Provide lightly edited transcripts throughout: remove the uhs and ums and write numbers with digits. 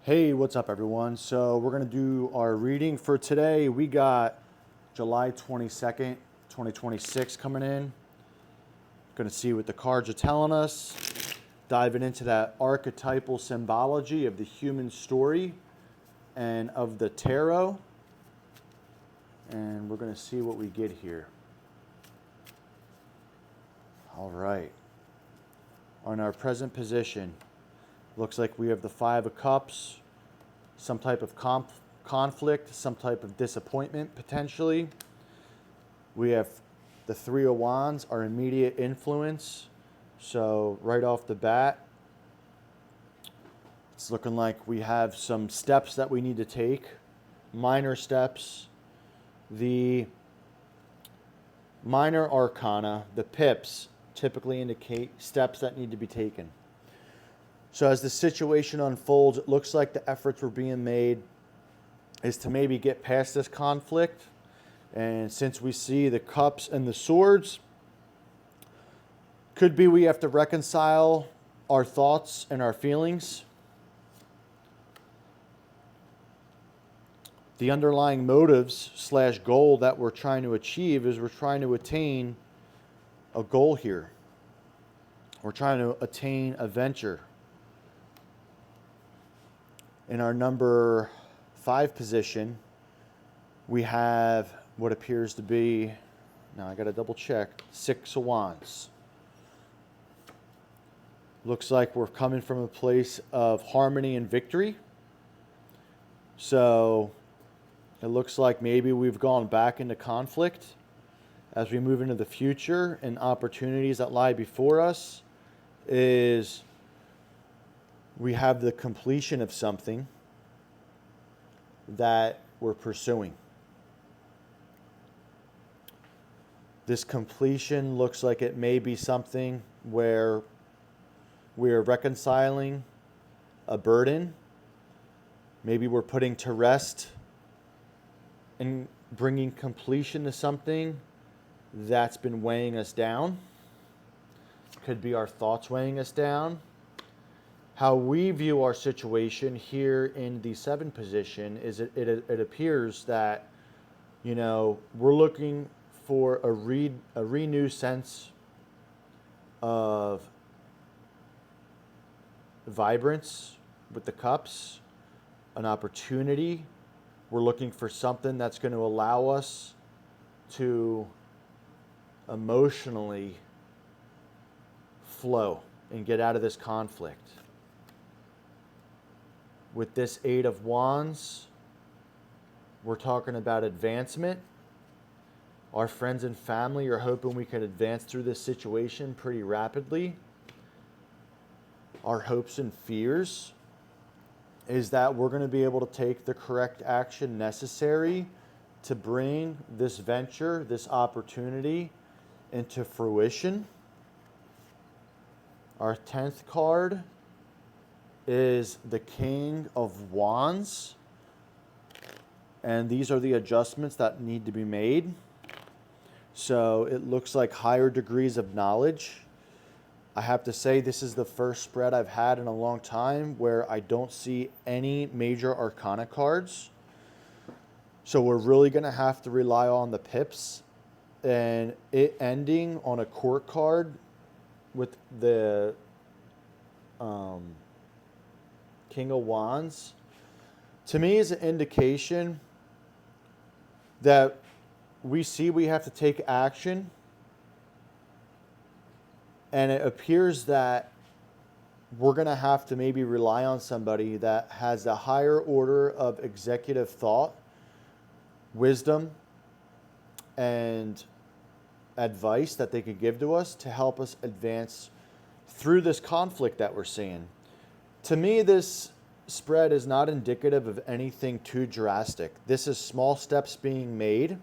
Hey, what's up, everyone? So, we're going to do our reading for today. We got July 22nd, 2026 coming in. Going to see what the cards are telling us. Diving into that archetypal symbology of the human story and of the tarot. And we're going to see what we get here. All right. On our present position, looks like we have the Five of Cups, some type of conflict, some type of disappointment potentially. We have the Three of Wands, our immediate influence. So right off the bat, it's looking like we have some steps that we need to take, minor steps. The minor arcana, the pips, typically indicate steps that need to be taken. So as the situation unfolds, it looks like the efforts were being made is to maybe get past this conflict. And since we see the cups and the swords, could be we have to reconcile our thoughts and our feelings. The underlying motives / goal that we're trying to achieve is we're trying to attain a goal here. We're trying to attain a venture. In our number 5 position, we have what appears to be, now I got to double check, 6 of Wands. Looks like we're coming from a place of harmony and victory. So it looks like maybe we've gone back into conflict. As we move into the future and opportunities that lie before us, is we have the completion of something that we're pursuing. This completion looks like it may be something where we are reconciling a burden. Maybe we're putting to rest and bringing completion to something that's been weighing us down. Could be our thoughts weighing us down. How we view our situation here in the 7 position is it appears that, we're looking for a renewed sense of vibrance with the cups, an opportunity. We're looking for something that's going to allow us to emotionally flow and get out of this conflict. With this 8 of Wands, we're talking about advancement. Our friends and family are hoping we can advance through this situation pretty rapidly. Our hopes and fears is that we're going to be able to take the correct action necessary to bring this venture, this opportunity into fruition. Our 10th card is the King of Wands. And these are the adjustments that need to be made. So it looks like higher degrees of knowledge. I have to say this is the first spread I've had in a long time where I don't see any major arcana cards. So we're really going to have to rely on the pips. And it ending on a court card with the King of Wands, to me, is an indication that we have to take action, and it appears that we're going to have to maybe rely on somebody that has a higher order of executive thought, wisdom, and advice that they could give to us to help us advance through this conflict that we're seeing. To me, this spread is not indicative of anything too drastic. This is small steps being made.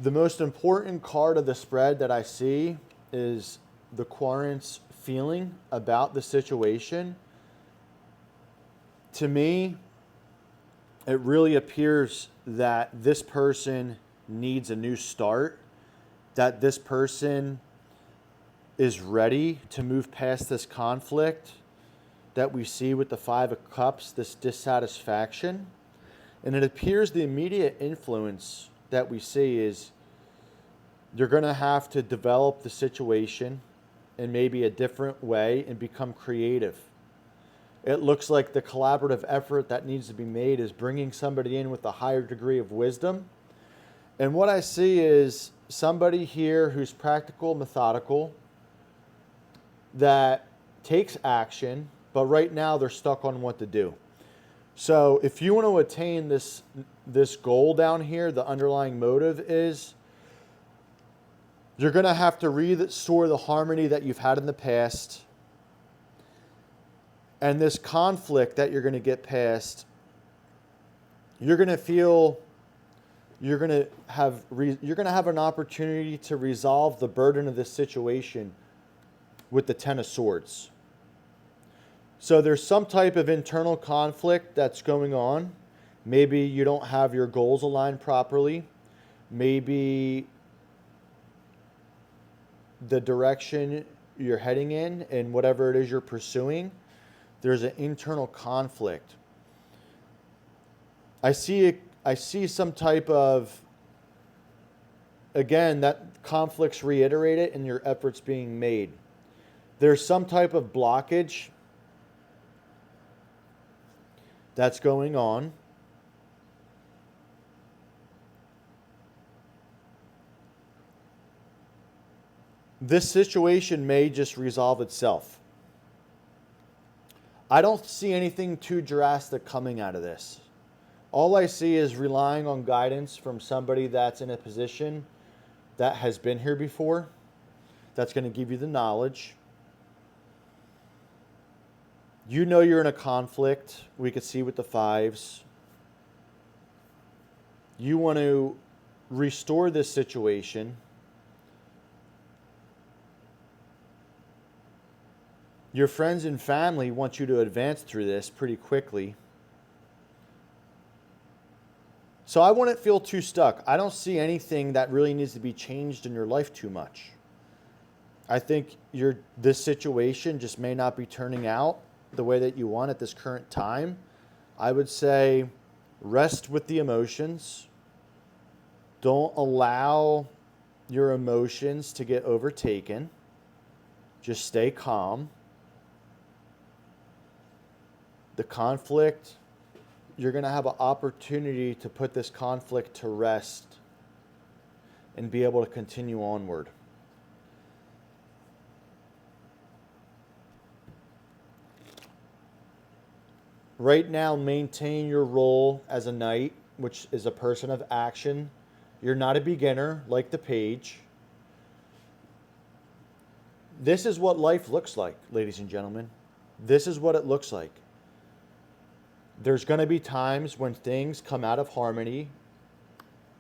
The most important card of the spread that I see is the Querent's feeling about the situation. To me, it really appears that this person needs a new start, that this person is ready to move past this conflict that we see with the Five of Cups, this dissatisfaction. And it appears the immediate influence that we see is you're going to have to develop the situation in maybe a different way and become creative. It looks like the collaborative effort that needs to be made is bringing somebody in with a higher degree of wisdom. And what I see is somebody here who's practical, methodical, that takes action, but right now they're stuck on what to do. So if you want to attain this goal down here, the underlying motive is you're going to have to restore the harmony that you've had in the past. And this conflict that you're going to get past, you're going to feel you're going to have an opportunity to resolve the burden of this situation with the Ten of Swords. So there's some type of internal conflict that's going on. Maybe you don't have your goals aligned properly. Maybe the direction you're heading in and whatever it is you're pursuing, there's an internal conflict. I see some type of, again, that conflict's reiterated and your efforts being made. There's some type of blockage that's going on. This situation may just resolve itself. I don't see anything too drastic coming out of this. All I see is relying on guidance from somebody that's in a position that has been here before, that's going to give you the knowledge. You know you're in a conflict. We could see with the fives. You want to restore this situation. Your friends and family want you to advance through this pretty quickly. So I wouldn't feel too stuck. I don't see anything that really needs to be changed in your life too much. I think this situation just may not be turning out the way that you want at this current time. I would say rest with the emotions. Don't allow your emotions to get overtaken. Just stay calm. The conflict, you're going to have an opportunity to put this conflict to rest and be able to continue onward. Right now, maintain your role as a knight, which is a person of action. You're not a beginner like the page. This is what life looks like, ladies and gentlemen. This is what it looks like. There's going to be times when things come out of harmony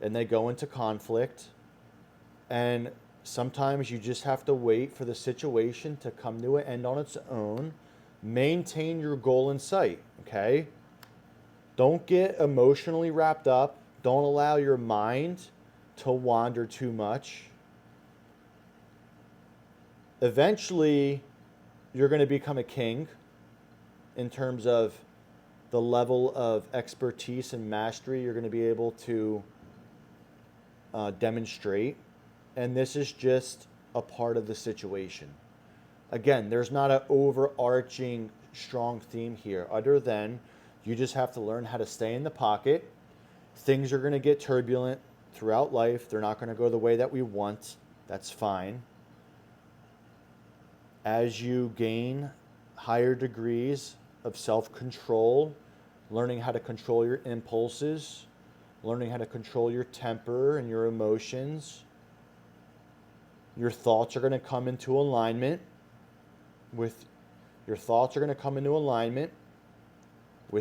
and they go into conflict. And sometimes you just have to wait for the situation to come to an end on its own. Maintain your goal in sight, okay? Don't get emotionally wrapped up. Don't allow your mind to wander too much. Eventually, you're going to become a king in terms of the level of expertise and mastery you're going to be able to demonstrate. And this is just a part of the situation. Again, there's not an overarching strong theme here other than you just have to learn how to stay in the pocket. Things are going to get turbulent throughout life. They're not going to go the way that we want. That's fine. As you gain higher degrees of self-control, learning how to control your impulses, learning how to control your temper and your emotions, your thoughts are going to come into alignment with your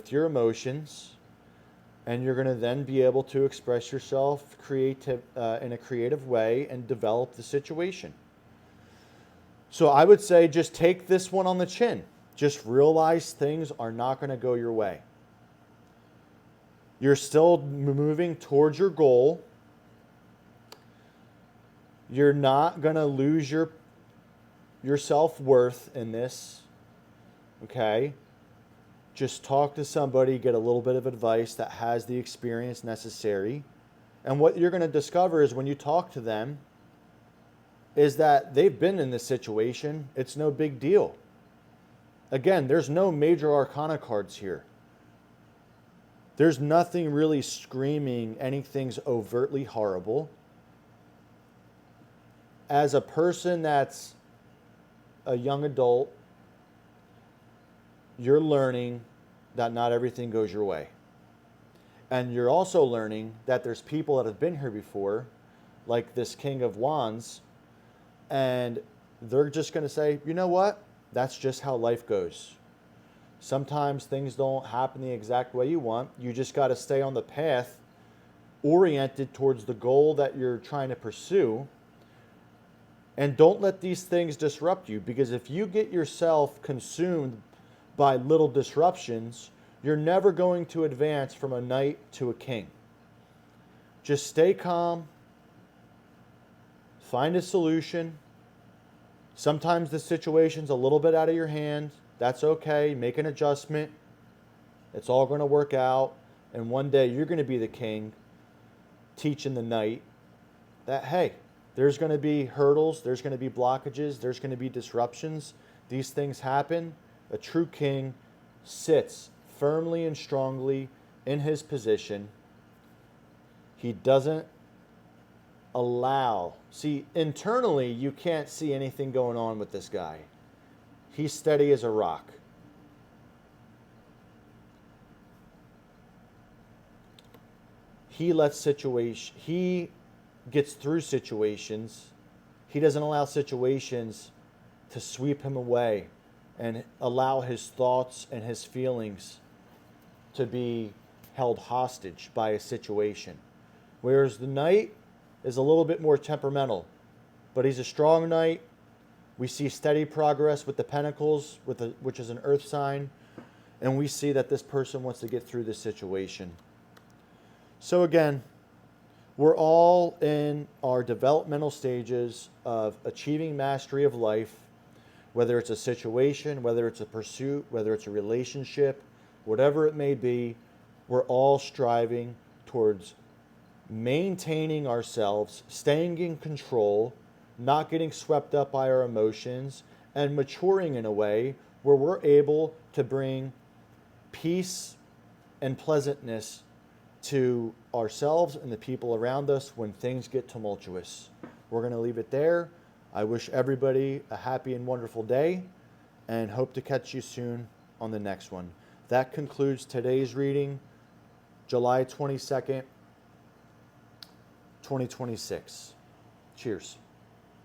your emotions, and you're going to then be able to express yourself in a creative way and develop the situation. So I would say just take this one on the chin. Just realize things are not going to go your way. You're still moving towards your goal. You're not going to lose your your self-worth in this, okay? Just talk to somebody, get a little bit of advice that has the experience necessary. And what you're going to discover is when you talk to them is that they've been in this situation. It's no big deal. Again, there's no major arcana cards here. There's nothing really screaming anything's overtly horrible. As a person that's a young adult, you're learning that not everything goes your way. And you're also learning that there's people that have been here before, like this King of Wands, and they're just going to say, you know what? That's just how life goes. Sometimes things don't happen the exact way you want. You just got to stay on the path oriented towards the goal that you're trying to pursue. And don't let these things disrupt you, because if you get yourself consumed by little disruptions, you're never going to advance from a knight to a king. Just stay calm. Find a solution. Sometimes the situation's a little bit out of your hand. That's okay. Make an adjustment. It's all going to work out. And one day you're going to be the king, teaching the knight that, hey, there's going to be hurdles, there's going to be blockages, there's going to be disruptions. These things happen. A true king sits firmly and strongly in his position. He doesn't allow. See, internally, you can't see anything going on with this guy. He's steady as a rock. He gets through situations. He doesn't allow situations to sweep him away and allow his thoughts and his feelings to be held hostage by a situation. Whereas the knight is a little bit more temperamental, but he's a strong knight. We see steady progress with the Pentacles, which is an earth sign, and we see that this person wants to get through this situation. So again, we're all in our developmental stages of achieving mastery of life, whether it's a situation, whether it's a pursuit, whether it's a relationship, whatever it may be. We're all striving towards maintaining ourselves, staying in control, not getting swept up by our emotions, and maturing in a way where we're able to bring peace and pleasantness to ourselves and the people around us when things get tumultuous. We're going to leave it there. I wish everybody a happy and wonderful day, and hope to catch you soon on the next one. That concludes today's reading, July 22nd, 2026. Cheers.